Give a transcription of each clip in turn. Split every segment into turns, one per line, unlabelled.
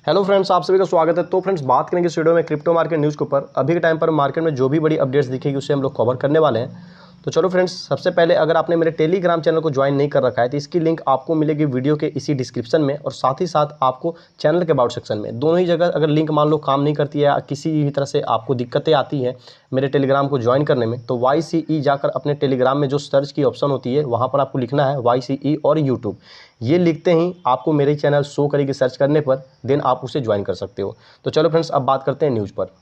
Hello friends, आप सभी का स्वागत है। तो फ्रेंड्स, बात करेंगे इस वीडियो में क्रिप्टो मार्केट न्यूज़ के ऊपर। अभी के टाइम पर मार्केट में जो भी बड़ी अपडेट्स दिखेगी उससे हम लोग कवर करने वाले हैं। तो चलो फ्रेंड्स, सबसे पहले अगर आपने मेरे टेलीग्राम चैनल को ज्वाइन नहीं कर रखा है तो इसकी लिंक आपको मिलेगी वीडियो के इसी डिस्क्रिप्शन में, और साथ ही साथ आपको चैनल के अबाउट सेक्शन में। दोनों ही जगह अगर लिंक मान लो काम नहीं करती है या किसी भी तरह से आपको दिक्कतें आती हैं मेरे टेलीग्राम को ज्वाइन करने में, तो YCE जाकर अपने टेलीग्राम में जो सर्च की ऑप्शन होती है वहाँ पर आपको लिखना है YCE और यूट्यूब। ये लिखते ही आपको मेरे चैनल शो करेगी सर्च करने पर, देन आप उसे ज्वाइन कर सकते हो। तो चलो फ्रेंड्स, अब बात करते हैं न्यूज़ पर।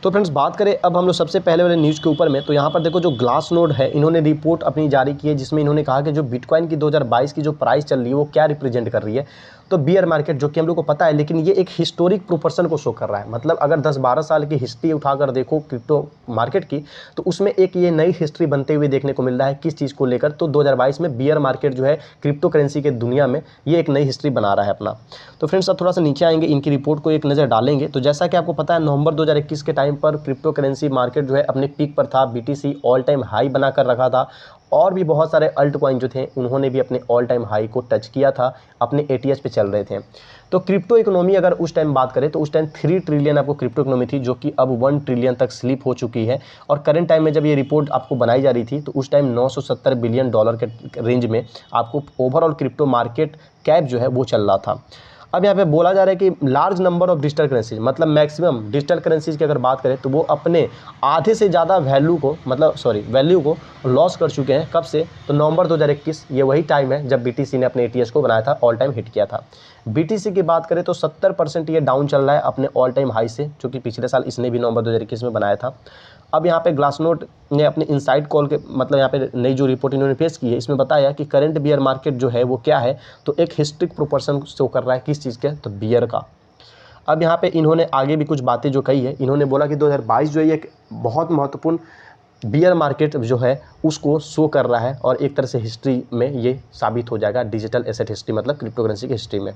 तो फ्रेंड्स, बात करें अब हम लोग सबसे पहले वाले न्यूज़ के ऊपर में, तो यहाँ पर देखो जो ग्लास नोड है, इन्होंने रिपोर्ट अपनी जारी की है जिसमें इन्होंने कहा कि जो बिटकॉइन की 2022 की जो प्राइस चल रही है वो क्या रिप्रेजेंट कर रही है। तो बियर मार्केट, जो कि हम लोग को पता है, लेकिन ये एक हिस्टोरिक प्रोपोर्शन को शो कर रहा है। मतलब अगर 10-12 साल की हिस्ट्री उठाकर देखो क्रिप्टो मार्केट की, तो उसमें एक ये नई हिस्ट्री बनते हुए देखने को मिल रहा है। किस चीज़ को लेकर? तो 2022 में बियर मार्केट जो है क्रिप्टो करेंसी के दुनिया में ये एक नई हिस्ट्री बना रहा है अपना। तो फ्रेंड्स, अब थोड़ा सा नीचे आएंगे, इनकी रिपोर्ट को एक नज़र डालेंगे। तो जैसा कि आपको पता है, नवंबर 2021 के टाइम पर क्रिप्टो करेंसी मार्केट जो है अपने पीक पर था। BTC ऑल टाइम हाई बनाकर रखा था, और भी बहुत सारे अल्ट कॉइन जो थे उन्होंने भी अपने ऑल टाइम हाई को टच किया था, अपने ATH पे चल रहे थे। तो क्रिप्टो इकोनॉमी अगर उस टाइम बात करें तो उस टाइम 3 ट्रिलियन आपको क्रिप्टो इकोनॉमी थी, जो कि अब 1 ट्रिलियन तक स्लिप हो चुकी है। और करंट टाइम में जब ये रिपोर्ट आपको बनाई जा रही थी तो उस टाइम 970 बिलियन डॉलर के रेंज में आपको ओवरऑल क्रिप्टो मार्केट कैप जो है वो चल रहा था। अब यहाँ पे बोला जा रहा है कि large number of digital currencies, मतलब मैक्सिमम डिजिटल करेंसीज की अगर बात करें तो वो अपने आधे से ज़्यादा वैल्यू को लॉस कर चुके हैं। कब से? तो नवंबर 2021, ये वही टाइम है जब BTC ने अपने ATH को बनाया था, ऑल टाइम हिट किया था। BTC की बात करें तो 70% ये डाउन चल रहा है अपने ऑल टाइम हाई से, जो कि पिछले साल इसने भी नवंबर 2021 में बनाया था। अब यहाँ पे ग्लासनोड ने अपने इनसाइड कॉल के, मतलब यहाँ पे नई जो रिपोर्ट इन्होंने पेश की है, इसमें बताया कि करंट बियर मार्केट जो है वो क्या है। तो एक हिस्ट्रिक प्रोपोर्शन शो कर रहा है। किस चीज़ के? तो बियर का। अब यहाँ पे इन्होंने आगे भी कुछ बातें जो कही है, इन्होंने बोला कि 2022 जो है एक बहुत महत्वपूर्ण बियर मार्केट जो है उसको शो कर रहा है, और एक तरह से हिस्ट्री में ये साबित हो जाएगा, डिजिटल एसेट हिस्ट्री मतलब क्रिप्टो करेंसी की हिस्ट्री में।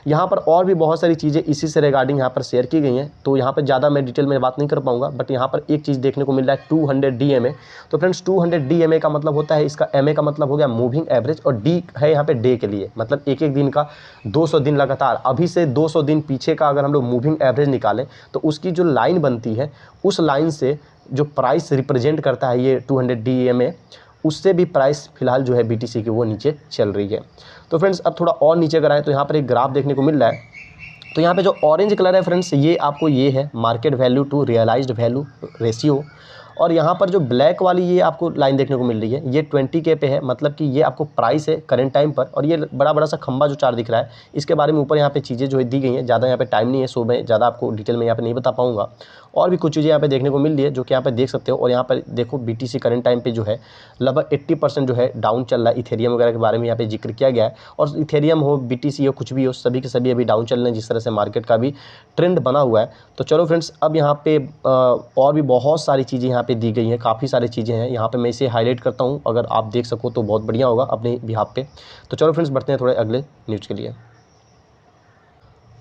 यहाँ पर और भी बहुत सारी चीज़ें इसी से रिगार्डिंग यहाँ पर शेयर की गई हैं, तो यहाँ पर ज़्यादा मैं डिटेल में बात नहीं कर पाऊंगा। बट यहाँ पर एक चीज़ देखने को मिल रहा है, 200 DMA। तो फ्रेंड्स, 200 DMA का मतलब होता है, इसका MA का मतलब हो गया मूविंग एवरेज, और D है यहाँ पे डे के लिए, मतलब एक एक दिन का 200 दिन लगातार। अभी से 200 दिन पीछे का अगर हम लोग मूविंग एवरेज निकालें तो उसकी जो लाइन बनती है, उस लाइन से जो प्राइस रिप्रेजेंट करता है ये 200 DMA, उससे भी प्राइस फिलहाल जो है BTC की वो नीचे चल रही है। तो फ्रेंड्स, अब थोड़ा और नीचे अगर आए तो यहाँ पर एक ग्राफ देखने को मिल रहा है। तो यहाँ पे जो ऑरेंज कलर है फ्रेंड्स, ये आपको ये है market value to realised value ratio. और यहाँ पर जो ब्लैक वाली ये आपको लाइन देखने को मिल रही है, ये 20K पे है, मतलब कि ये आपको प्राइस है करंट टाइम पर। और ये बड़ा बड़ा सा खंबा जो चार्ट दिख रहा है, इसके बारे में ऊपर यहाँ पे चीज़ें जो है दी गई हैं। ज़्यादा यहाँ पे टाइम नहीं है, सो मैं ज़्यादा आपको डिटेल में यहाँ पे नहीं बता पाऊँगा। और भी कुछ चीज़ें यहाँ पे देखने को मिल रही है जो कि यहाँ पे देख सकते हो। और यहाँ पर देखो BTC करंट टाइम पे जो है लगभग 80% जो है डाउन चल रहा है। इथेरियम वगैरह के बारे में यहाँ पे जिक्र किया गया है। और इथेरियम हो, BTC हो, कुछ भी हो, सभी के सभी अभी डाउन चल रहे हैं, जिस तरह से मार्केट का भी ट्रेंड बना हुआ है। तो चलो फ्रेंड्स, अब यहाँ पे और भी बहुत सारी चीज़ें यहाँ पे दी गई हैं, काफ़ी सारी चीज़ें हैं। यहाँ पे मैं इसे हाईलाइट करता हूँ, अगर आप देख सको तो बहुत बढ़िया होगा अपने बिहाफ पे। तो चलो फ्रेंड्स, बढ़ते हैं थोड़े अगले न्यूज़ के लिए।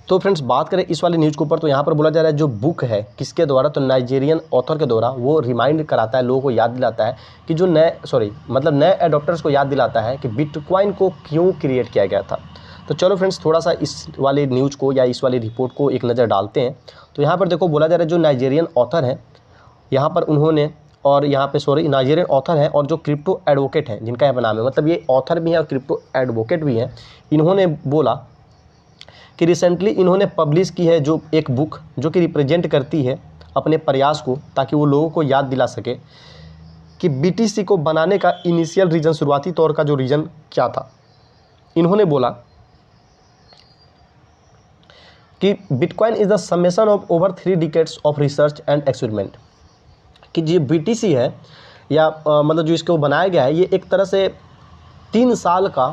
तो फ्रेंड्स, बात करें इस वाले न्यूज़ के ऊपर, तो यहाँ पर बोला जा रहा है जो बुक है किसके द्वारा, तो नाइजीरियन ऑथर के द्वारा। वो रिमाइंड कराता है, लोगों को याद दिलाता है कि जो नए एडॉप्टर्स को याद दिलाता है कि बिटकॉइन को क्यों क्रिएट किया गया था। तो चलो फ्रेंड्स, थोड़ा सा इस वाले न्यूज़ को या इस वाली रिपोर्ट को एक नज़र डालते हैं। तो यहाँ पर देखो बोला जा रहा है जो नाइजीरियन ऑथर है यहाँ पर उन्होंने, और यहाँ पे नाइजीरियन ऑथर है और जो क्रिप्टो एडवोकेट हैं जिनका यहाँ पर नाम है, मतलब ये ऑथर भी है और क्रिप्टो एडवोकेट भी हैं। इन्होंने बोला कि रिसेंटली इन्होंने पब्लिश की है जो एक बुक, जो कि रिप्रेजेंट करती है अपने प्रयास को, ताकि वो लोगों को याद दिला सके कि BTC को बनाने का इनिशियल रीज़न, शुरुआती तौर का जो रीज़न क्या था। इन्होंने बोला कि bitcoin is the summation of over 3 decades of research and experiment. कि जो BTC है या मतलब जो इसको बनाया गया है, ये एक तरह से 3 साल का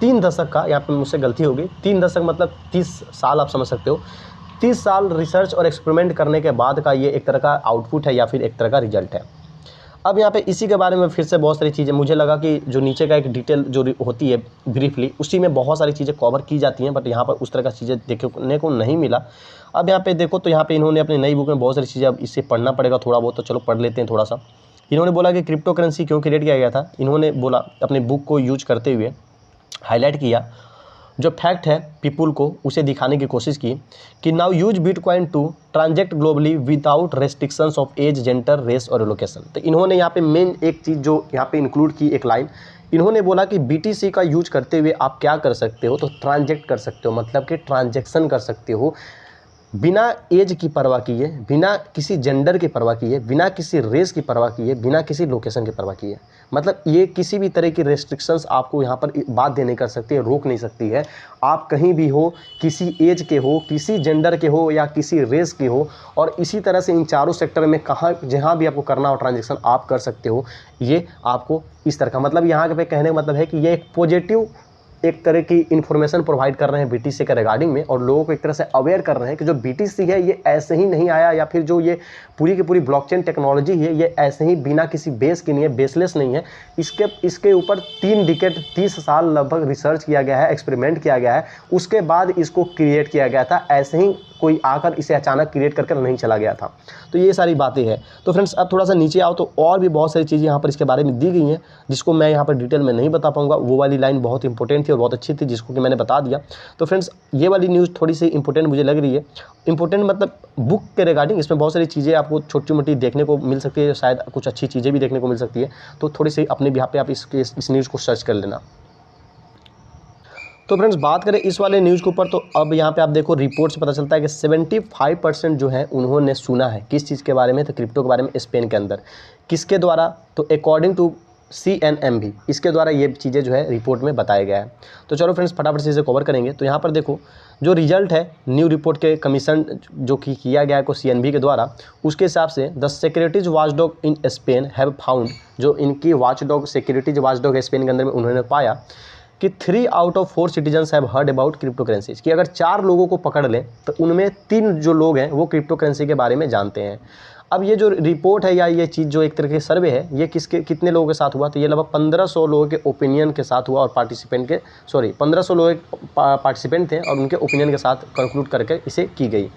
3 दशक का, यहाँ पे मुझसे गलती हो गई, 3 दशक मतलब 30 साल, आप समझ सकते हो। 30 साल रिसर्च और एक्सपेरिमेंट करने के बाद का ये एक तरह का आउटपुट है या फिर एक तरह का रिजल्ट है। अब यहाँ पे इसी के बारे में फिर से बहुत सारी चीज़ें, मुझे लगा कि जो नीचे का एक डिटेल जो होती है ब्रीफली, उसी में बहुत सारी चीज़ें कवर की जाती हैं, बट यहाँ पर उस तरह का चीज़ें देखने को नहीं मिला। अब यहाँ पे देखो तो यहाँ पे इन्होंने अपनी नई बुक में बहुत सारी चीज़ें, अब इससे पढ़ना पड़ेगा थोड़ा बहुत, तो चलो पढ़ लेते हैं थोड़ा सा। इन्होंने बोला कि क्रिप्टो करेंसी क्यों क्रिएट किया गया था। इन्होंने बोला अपनी बुक को यूज करते हुए हाईलाइट किया, जो फैक्ट है पीपुल को उसे दिखाने की कोशिश की कि now use bitcoin to transact globally without restrictions of age, gender, race और लोकेशन। तो इन्होंने यहाँ पे मेन एक चीज़ जो यहाँ पे इंक्लूड की, एक लाइन इन्होंने बोला कि BTC का यूज करते हुए आप क्या कर सकते हो, तो ट्रांजेक्ट कर सकते हो, मतलब कि ट्रांजेक्शन कर सकते हो बिना एज की परवाह किए, बिना किसी जेंडर की परवाह किए, बिना किसी रेस की परवाह किए, बिना किसी लोकेशन की परवाह किए। मतलब ये किसी भी तरह की रेस्ट्रिक्शंस आपको यहाँ पर बात दे नहीं कर सकती है, रोक नहीं सकती है। आप कहीं भी हो, किसी एज के हो, किसी जेंडर के हो या किसी रेस के हो, और इसी तरह से इन चारों सेक्टर में कहाँ जहाँ भी आपको करना हो ट्रांजेक्शन आप कर सकते हो। ये आपको इस तरह का मतलब यहाँ पे कहने का मतलब है कि ये एक पॉजिटिव एक तरह की इन्फॉर्मेशन प्रोवाइड कर रहे हैं BTC के रिगार्डिंग में, और लोगों को एक तरह से अवेयर कर रहे हैं कि जो BTC है ये ऐसे ही नहीं आया, या फिर जो ये पूरी की पूरी ब्लॉकचेन टेक्नोलॉजी है ये ऐसे ही बिना किसी बेस की नहीं है, बेसलेस नहीं है। इसके ऊपर 3 डिकेड 30 साल लगभग रिसर्च किया गया है, एक्सपेरिमेंट किया गया है, उसके बाद इसको क्रिएट किया गया था। ऐसे ही कोई आकर इसे अचानक क्रिएट करके नहीं चला गया था। तो ये सारी बातें हैं। तो फ्रेंड्स अब थोड़ा सा नीचे आओ तो और भी बहुत सारी चीज़ें यहाँ पर इसके बारे में दी गई हैं, जिसको मैं यहाँ पर डिटेल में नहीं बता पाऊँगा। वो वाली लाइन बहुत इंपॉर्टेंट थी और बहुत अच्छी थी, जिसको कि मैंने बता दिया। तो फ्रेंड्स ये वाली न्यूज़ थोड़ी सी इंपॉर्टेंट मुझे लग रही है। इंपॉर्टेंट मतलब बुक के रिगार्डिंग, इसमें बहुत सारी चीज़ें आपको छोटी मोटी देखने को मिल सकती है, शायद कुछ अच्छी चीज़ें भी देखने को मिल सकती है। तो थोड़ी सी अपने यहाँ पे आप इस न्यूज़ को सर्च कर लेना। तो फ्रेंड्स बात करें इस वाले न्यूज़ के ऊपर, तो अब यहाँ पे आप देखो रिपोर्ट से पता चलता है कि 75% जो है उन्होंने सुना है किस चीज़ के बारे में, तो क्रिप्टो के बारे में स्पेन के अंदर। किसके द्वारा, तो अकॉर्डिंग टू CNMB, इसके द्वारा ये चीज़ें जो है रिपोर्ट में बताया गया है। तो चलो फ्रेंड्स फटाफट से इसे कवर करेंगे। तो यहाँ पर देखो जो रिजल्ट है न्यू रिपोर्ट के कमीशन जो कि किया गया है को CNMB के द्वारा, उसके हिसाब से the securities watchdog in Spain have found, जो इनकी वॉचडॉग सिक्योरिटीज वॉचडॉग स्पेन के अंदर में उन्होंने पाया कि 3 out of 4 citizens have heard about crypto currencies, कि अगर 4 लोगों को पकड़ लें तो उनमें 3 जो लोग हैं वो क्रिप्टो करेंसी के बारे में जानते हैं। अब ये जो रिपोर्ट है या ये चीज़ जो एक तरह के सर्वे है, ये कितने लोगों के साथ हुआ, तो ये लगभग 1500 लोगों के ओपिनियन के साथ हुआ, और 1500 लोग पार्टिसिपेंट थे और उनके ओपिनियन के साथ कंक्लूड करके इसे की गई।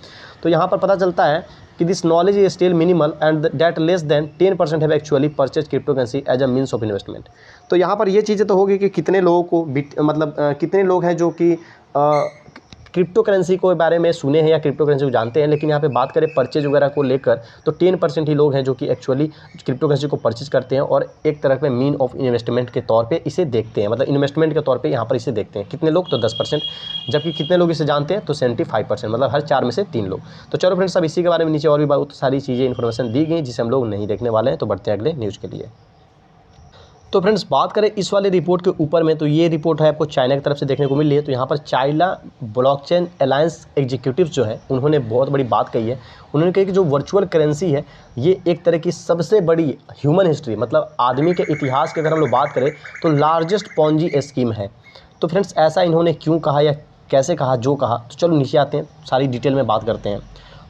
तो यहाँ पर पता चलता है कि this knowledge is still minimal and that less than 10% have actually purchase crypto currency as a means of investment. तो यहाँ पर ये चीज़ें तो होगी कि कितने लोगों को मतलब कितने लोग हैं जो कि क्रिप्टो करेंसी के बारे में सुने हैं या क्रिप्टो करेंसी को जानते हैं, लेकिन यहाँ पे बात करें परचेज वगैरह को लेकर तो 10% ही लोग हैं जो कि एक्चुअली क्रिप्टो करेंसी को परचेज करते हैं और एक तरह के मीन ऑफ इन्वेस्टमेंट के तौर पे इसे देखते हैं, मतलब इन्वेस्टमेंट के तौर पे यहाँ पर इसे देखते हैं। कितने लोग, तो 10%, जबकि कितने लोग इसे जानते हैं, तो 75%, मतलब हर 4 में से 3 लोग। तो चलो फ्रेंड्स अब इसी के बारे में नीचे और भी बहुत सारी चीज़ें इन्फॉर्मेशन दी गई जिसे हम लोग नहीं देखने वाले हैं। तो बढ़ते हैं अगले न्यूज़ के लिए। तो फ्रेंड्स बात करें इस वाले रिपोर्ट के ऊपर में, तो ये रिपोर्ट है आपको चाइना की तरफ से देखने को मिल रही है। तो यहाँ पर चाइना ब्लॉकचेन अलायंस एग्जीक्यूटिव जो है उन्होंने बहुत बड़ी बात कही है। उन्होंने कहा कि जो वर्चुअल करेंसी है ये एक तरह की सबसे बड़ी ह्यूमन हिस्ट्री, मतलब आदमी के इतिहास की अगर हम लोग बात करें तो लार्जेस्ट पॉन्जी स्कीम है। तो फ्रेंड्स ऐसा इन्होंने क्यों कहा या कैसे कहा, जो कहा, तो चलो नीचे आते हैं, सारी डिटेल में बात करते हैं।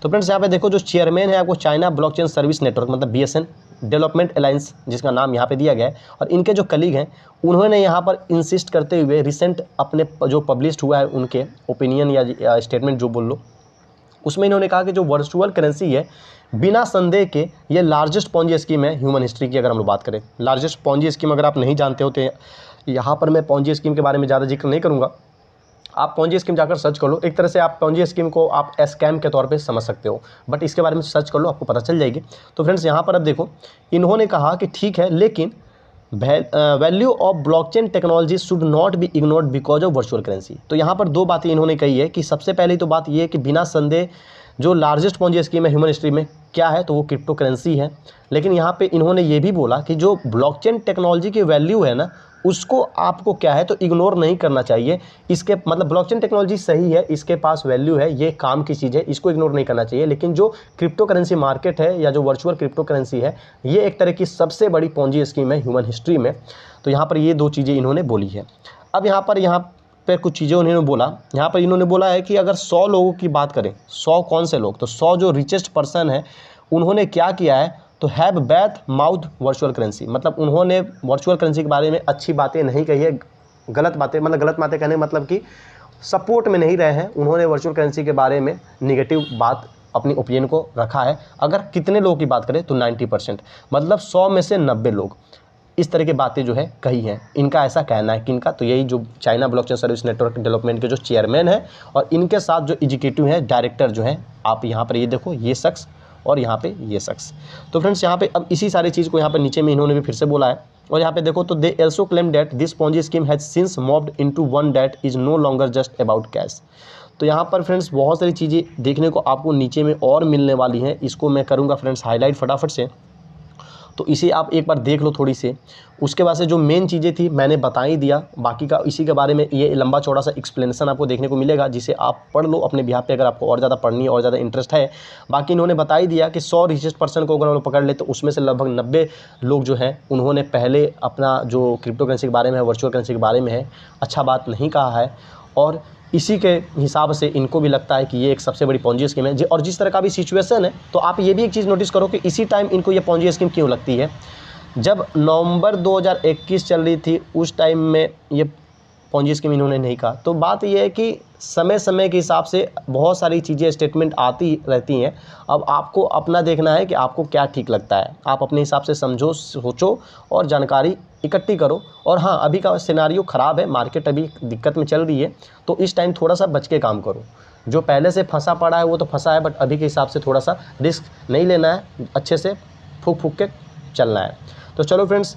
तो फ्रेंड्स यहाँ पे देखो जो चेयरमैन है आपको चाइना ब्लॉकचेन सर्विस नेटवर्क, मतलब BSN डेवलपमेंट अलायंस जिसका नाम यहाँ पे दिया गया है, और इनके जो कलीग हैं उन्होंने यहाँ पर इंसिस्ट करते हुए रिसेंट अपने जो पब्लिश्ड हुआ है उनके ओपिनियन या स्टेटमेंट जो बोल लो, उसमें इन्होंने कहा कि जो वर्चुअल करेंसी है बिना संदेह के ये लार्जेस्ट पॉन्जी स्कीम है ह्यूमन हिस्ट्री की। अगर हम लोग बात करें लार्जेस्ट पॉन्जी स्कीम, अगर आप नहीं जानते हो तो यहाँ पर मैं पॉन्जी स्कीम के बारे में ज़्यादा जिक्र नहीं करूँगा, आप पॉन्जी स्कीम जाकर सर्च कर लो। एक तरह से आप पॉन्जी स्कीम को आप स्कैम के तौर पे समझ सकते हो, बट इसके बारे में सर्च कर लो, आपको पता चल जाएगी। तो फ्रेंड्स यहाँ पर अब देखो इन्होंने कहा कि ठीक है, लेकिन value of blockchain technology should not be ignored because of virtual currency. तो यहाँ पर 2 बातें इन्होंने कही है कि सबसे पहली तो बात ये है कि बिना संदेह जो लार्जेस्ट पॉन्जी स्कीम है ह्यूमन हिस्ट्री में क्या है, तो वो क्रिप्टो करेंसी है। लेकिन यहाँ पे इन्होंने ये भी बोला कि जो ब्लॉकचेन टेक्नोलॉजी की वैल्यू है ना, उसको आपको क्या है तो इग्नोर नहीं करना चाहिए। इसके मतलब ब्लॉकचेन टेक्नोलॉजी सही है, इसके पास वैल्यू है, ये काम की चीज़ है, इसको इग्नोर नहीं करना चाहिए। लेकिन जो क्रिप्टो करेंसी मार्केट है या जो वर्चुअल क्रिप्टो करेंसी है, ये एक तरह की सबसे बड़ी पॉन्जी स्कीम है ह्यूमन हिस्ट्री में। तो यहाँ पर ये 2 चीज़ें इन्होंने बोली है। अब यहाँ पर कुछ चीज़ें उन्होंने बोला, यहाँ पर इन्होंने बोला है कि अगर 100 लोगों की बात करें, 100 कौन से लोग, तो 100 जो रिचेस्ट पर्सन है उन्होंने क्या किया है, तो हैव बैथ माउथ वर्चुअल करेंसी, मतलब उन्होंने वर्चुअल करेंसी के बारे में अच्छी बातें नहीं कही है, गलत बातें, मतलब गलत बातें कहने का मतलब कि सपोर्ट में नहीं रहे हैं, उन्होंने वर्चुअल करेंसी के बारे में निगेटिव बात अपनी ओपिनियन को रखा है। अगर कितने लोगों की बात करें तो 90%, मतलब 100 में से 90 लोग। इस तरह की बातें जो है कही हैं। इनका ऐसा कहना है कि इनका, तो यही जो China blockchain service network development के जो चेयरमैन है और इनके साथ जो एग्जीक्यूटिव हैं, डायरेक्टर जो हैं, आप यहाँ पर ये देखो, ये शख्स और यहाँ पे ये शख्स। तो फ्रेंड्स यहाँ पे अब इसी सारी चीज़ को यहाँ पे नीचे में इन्होंने भी फिर से बोला है। और यहाँ पे देखो, तो they also claim that this Ponzi scheme has since moved into one that is no longer just about cash. तो यहाँ पर फ्रेंड्स बहुत सारी चीज़ें देखने को आपको नीचे में और मिलने वाली हैं। इसको मैं करूँगा फ्रेंड्स हाईलाइट फटाफट से, तो इसे आप एक बार देख लो थोड़ी से। उसके बाद से जो मेन चीज़ें थी मैंने बता ही दिया, बाकी का इसी के बारे में ये लंबा चौड़ा सा एक्सप्लेनेशन आपको देखने को मिलेगा, जिसे आप पढ़ लो अपने बिहाफ पे, अगर आपको और ज़्यादा पढ़नी है और ज़्यादा इंटरेस्ट है। बाकी इन्होंने बता ही दिया कि 100 रिचेस्ट पर्सन को अगर हम लोग पकड़ ले तो उसमें से लगभग 90 लोग जो हैं उन्होंने पहले अपना जो क्रिप्टो करेंसी के बारे में है, वर्चुअल करेंसी के बारे में है, अच्छा बात नहीं कहा है। और इसी के हिसाब से इनको भी लगता है कि ये एक सबसे बड़ी पॉन्जी स्कीम है। और जिस तरह का भी सिचुएशन है, तो आप ये भी एक चीज़ नोटिस करो कि इसी टाइम इनको ये पॉन्जी स्कीम क्यों लगती है। जब नवंबर 2021 चल रही थी उस टाइम में ये पॉन्जी स्कीम इन्होंने नहीं कहा। तो बात ये है कि समय समय के हिसाब से बहुत सारी चीज़ें स्टेटमेंट आती रहती हैं। अब आपको अपना देखना है कि आपको क्या ठीक लगता है। आप अपने हिसाब से समझो, सोचो और जानकारी इकट्ठी करो। और हाँ, अभी का सिनारियो ख़राब है, मार्केट अभी दिक्कत में चल रही है, तो इस टाइम थोड़ा सा बच के काम करो। जो पहले से फंसा पड़ा है वो तो फंसा है, बट अभी के हिसाब से थोड़ा सा रिस्क नहीं लेना है, अच्छे से फूक फूक के चलना है। तो चलो फ्रेंड्स,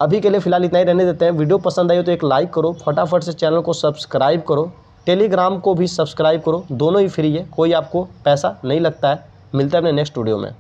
अभी के लिए फ़िलहाल इतना ही रहने देते हैं। वीडियो पसंद आई हो तो एक लाइक करो, फटाफट से चैनल को सब्सक्राइब करो, टेलीग्राम को भी सब्सक्राइब करो, दोनों ही फ्री है, कोई आपको पैसा नहीं लगता है। मिलते हैं अपने नेक्स्ट वीडियो में।